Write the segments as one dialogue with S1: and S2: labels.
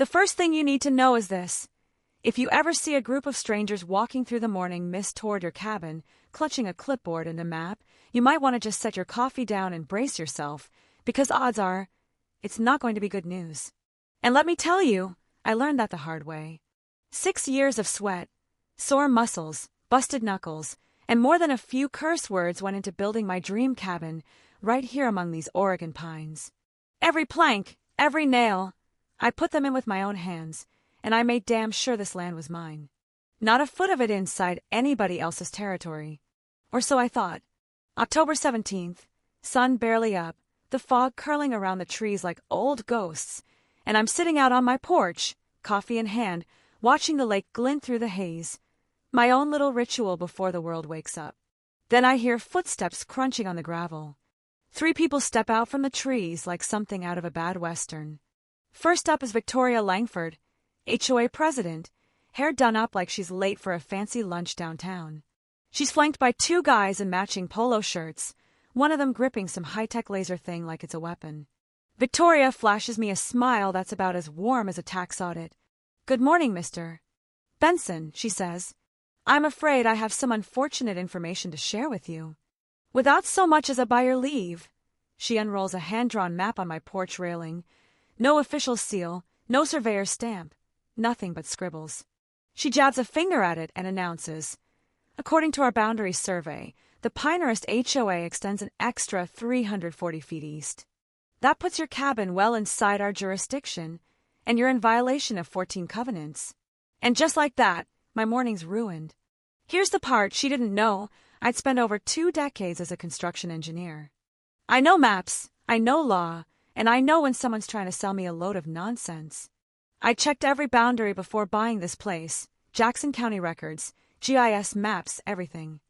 S1: The first thing you need to know is this. If you ever see a group of strangers walking through the morning mist toward your cabin, clutching a clipboard and a map, you might want to just set your coffee down and brace yourself, because odds are, it's not going to be good news. And let me tell you, I learned that the hard way. 6 years of sweat, sore muscles, busted knuckles, and more than a few curse words went into building my dream cabin right here among these Oregon pines. Every plank, every nail, I put them in with my own hands, and I made damn sure this land was mine. Not a foot of it inside anybody else's territory. Or so I thought. October 17th, sun barely up, the fog curling around the trees like old ghosts, and I'm sitting out on my porch, coffee in hand, watching the lake glint through the haze. My own little ritual before the world wakes up. Then I hear footsteps crunching on the gravel. 3 people step out from the trees like something out of a bad western. First up is Victoria Langford, HOA president, hair done up like she's late for a fancy lunch downtown. She's flanked by 2 guys in matching polo shirts, one of them gripping some high-tech laser thing like it's a weapon. Victoria flashes me a smile that's about as warm as a tax audit. "Good morning, Mr. Benson," she says. "I'm afraid I have some unfortunate information to share with you." Without so much as a by your leave, she unrolls a hand-drawn map on my porch railing. No official seal, no surveyor's stamp, nothing but scribbles. She jabs a finger at it and announces, "According to our boundary survey, the Pinehurst HOA extends an extra 340 feet east. That puts your cabin well inside our jurisdiction, and you're in violation of 14 covenants." And just like that, my morning's ruined. Here's the part she didn't know. I'd spent over 2 decades as a construction engineer. I know maps, I know law, and I know when someone's trying to sell me a load of nonsense. I checked every boundary before buying this place, Jackson County records, GIS maps, everything.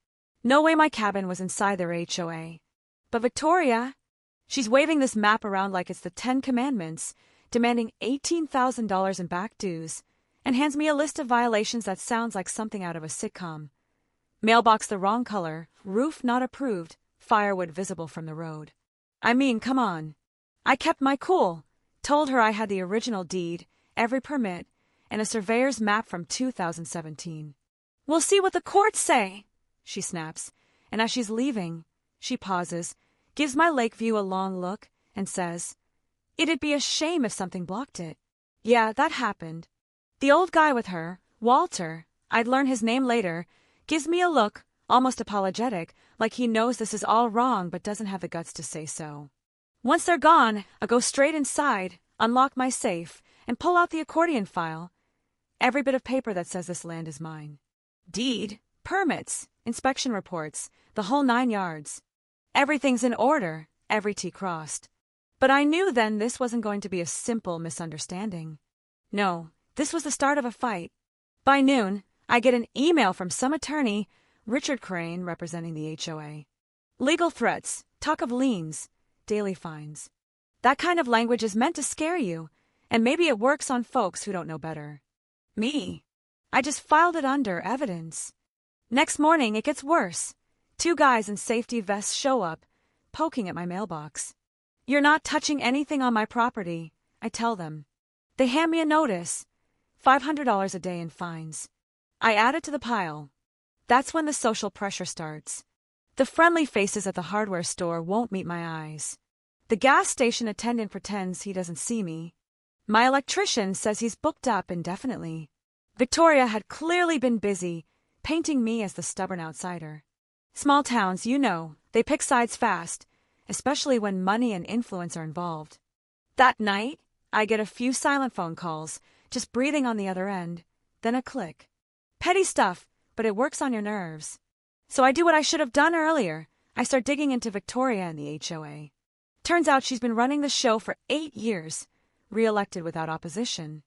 S1: No way my cabin was inside their HOA. But Victoria, she's waving this map around like it's the 10 Commandments, demanding $18,000 in back dues, and hands me a list of violations that sounds like something out of a sitcom. Mailbox the wrong color, roof not approved, firewood visible from the road. I mean, come on. I kept my cool, told her I had the original deed, every permit, and a surveyor's map from 2017. "We'll see what the courts say," she snaps, and as she's leaving, she pauses, gives my lake view a long look, and says, "It'd be a shame if something blocked it." Yeah, that happened. The old guy with her, Walter, I'd learn his name later, gives me a look, almost apologetic, like he knows this is all wrong but doesn't have the guts to say so. Once they're gone, I go straight inside, unlock my safe, and pull out the accordion file. Every bit of paper that says this land is mine. Deed, permits, inspection reports, the whole 9 yards. Everything's in order, every T crossed. But I knew then this wasn't going to be a simple misunderstanding. No, this was the start of a fight. By noon, I get an email from some attorney, Richard Crane, representing the HOA. Legal threats, talk of liens, daily fines. That kind of language is meant to scare you, and maybe it works on folks who don't know better. Me, I just filed it under evidence. Next morning, it gets worse. 2 guys in safety vests show up, poking at my mailbox. "You're not touching anything on my property," I tell them. They hand me a notice, $500 a day in fines. I add it to the pile. That's when the social pressure starts. The friendly faces at the hardware store won't meet my eyes. The gas station attendant pretends he doesn't see me. My electrician says he's booked up indefinitely. Victoria had clearly been busy, painting me as the stubborn outsider. Small towns, you know, they pick sides fast, especially when money and influence are involved. That night, I get a few silent phone calls, just breathing on the other end, then a click. Petty stuff, but it works on your nerves. So I do what I should have done earlier. I start digging into Victoria and the HOA. Turns out she's been running the show for 8 years, re-elected without opposition.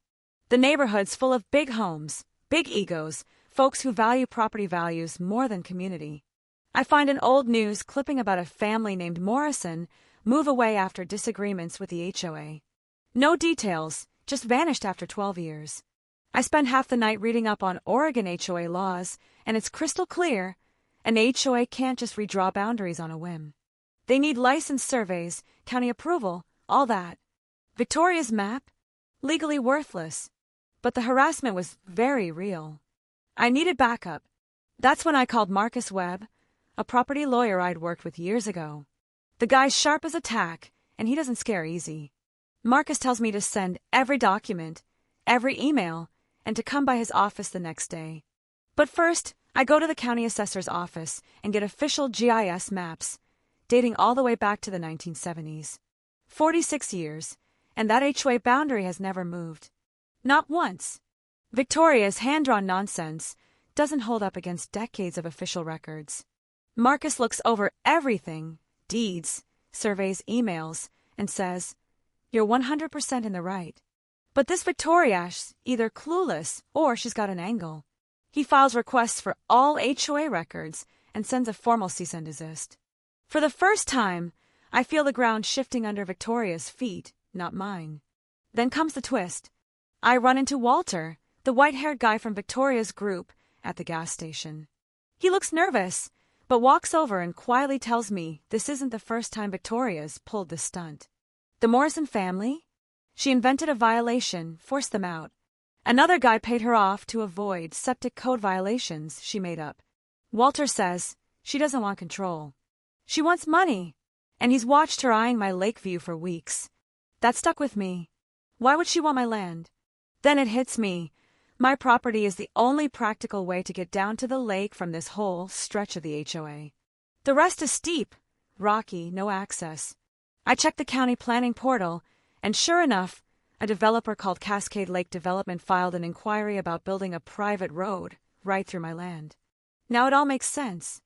S1: The neighborhood's full of big homes, big egos, folks who value property values more than community. I find an old news clipping about a family named Morrison move away after disagreements with the HOA. No details, just vanished after 12 years. I spend half the night reading up on Oregon HOA laws, and it's crystal clear. An HOA can't just redraw boundaries on a whim. They need license surveys, county approval, all that. Victoria's map? legally worthless. But the harassment was very real. I needed backup. That's when I called Marcus Webb, a property lawyer I'd worked with years ago. The guy's sharp as a tack, and he doesn't scare easy. Marcus tells me to send every document, every email, and to come by his office the next day. But first, I go to the county assessor's office and get official GIS maps, dating all the way back to the 1970s. 46 years, and that HOA boundary has never moved. Not once. Victoria's hand-drawn nonsense doesn't hold up against decades of official records. Marcus looks over everything, deeds, surveys, emails, and says, "You're 100% in the right." But this Victoria's either clueless or she's got an angle. He files requests for all HOA records and sends a formal cease and desist. For the first time, I feel the ground shifting under Victoria's feet, not mine. Then comes the twist. I run into Walter, the white-haired guy from Victoria's group, at the gas station. He looks nervous, but walks over and quietly tells me this isn't the first time Victoria's pulled this stunt. The Morrison family? She invented a violation, forced them out. Another guy paid her off to avoid septic code violations she made up. Walter says she doesn't want control. She wants money, and he's watched her eyeing my lake view for weeks. That stuck with me. Why would she want my land? Then it hits me. My property is the only practical way to get down to the lake from this whole stretch of the HOA. The rest is steep, rocky, no access. I checked the county planning portal, and sure enough, a developer called Cascade Lake Development filed an inquiry about building a private road right through my land. Now it all makes sense.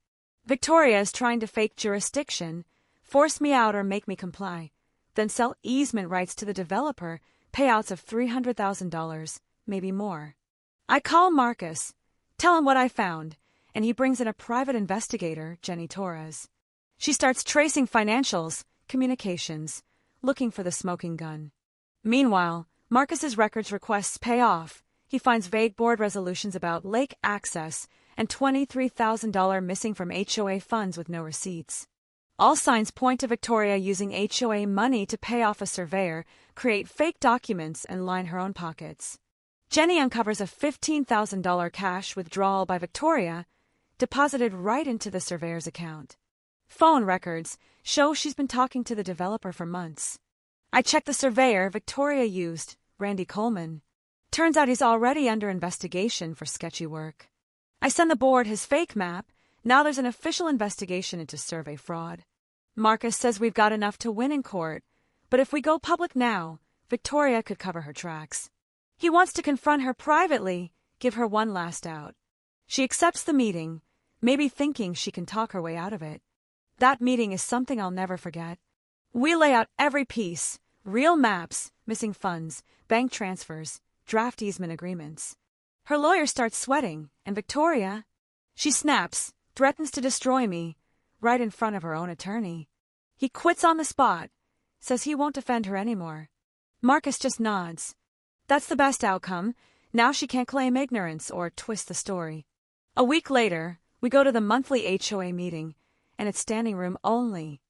S1: Victoria is trying to fake jurisdiction, force me out or make me comply, then sell easement rights to the developer, payouts of $300,000, maybe more. I call Marcus, tell him what I found, and he brings in a private investigator, Jenny Torres. She starts tracing financials, communications, looking for the smoking gun. Meanwhile, Marcus's records requests pay off. He finds vague board resolutions about lake access and $23,000 missing from HOA funds with no receipts. All signs point to Victoria using HOA money to pay off a surveyor, create fake documents, and line her own pockets. Jenny uncovers a $15,000 cash withdrawal by Victoria, deposited right into the surveyor's account. Phone records show she's been talking to the developer for months. I check the surveyor Victoria used, Randy Coleman. Turns out he's already under investigation for sketchy work. I send the board his fake map. Now there's an official investigation into survey fraud. Marcus says we've got enough to win in court, but if we go public now, Victoria could cover her tracks. He wants to confront her privately, give her one last out. She accepts the meeting, maybe thinking she can talk her way out of it. That meeting is something I'll never forget. We lay out every piece, real maps, missing funds, bank transfers, draft easement agreements. Her lawyer starts sweating, and Victoria, she snaps, threatens to destroy me, right in front of her own attorney. He quits on the spot, says he won't defend her anymore. Marcus just nods. That's the best outcome. Now she can't claim ignorance or twist the story. A week later, we go to the monthly HOA meeting, and it's standing room only.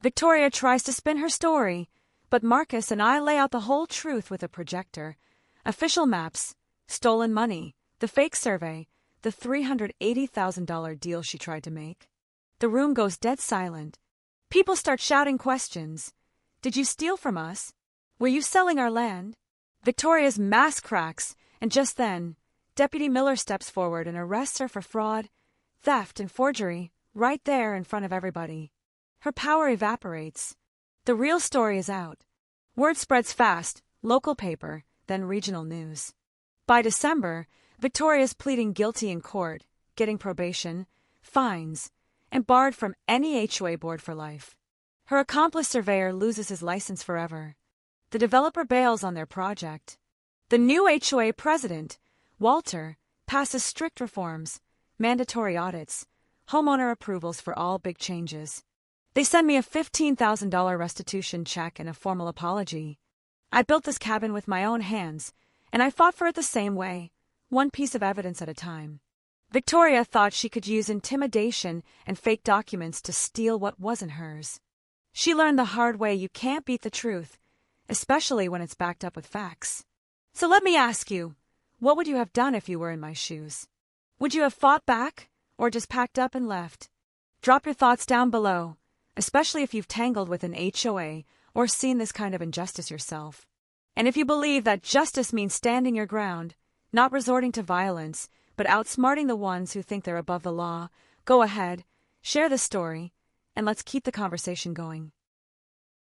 S1: Victoria tries to spin her story, but Marcus and I lay out the whole truth with a projector. Official maps, stolen money, the fake survey, the $380,000 deal she tried to make. The room goes dead silent. People start shouting questions. Did you steal from us? Were you selling our land? Victoria's mask cracks, and just then, Deputy Miller steps forward and arrests her for fraud, theft, and forgery, right there in front of everybody. Her power evaporates. The real story is out. Word spreads fast, local paper, then regional news. By December, Victoria's pleading guilty in court, getting probation, fines, and barred from any HOA board for life. Her accomplice surveyor loses his license forever. The developer bails on their project. The new HOA president, Walter, passes strict reforms, mandatory audits, homeowner approvals for all big changes. They send me a $15,000 restitution check and a formal apology. I built this cabin with my own hands, and I fought for it the same way, one piece of evidence at a time. Victoria thought she could use intimidation and fake documents to steal what wasn't hers. She learned the hard way you can't beat the truth, especially when it's backed up with facts. So let me ask you, what would you have done if you were in my shoes? Would you have fought back, or just packed up and left? Drop your thoughts down below, especially if you've tangled with an HOA or seen this kind of injustice yourself. And if you believe that justice means standing your ground, not resorting to violence, but outsmarting the ones who think they're above the law, go ahead, share this story, and let's keep the conversation going.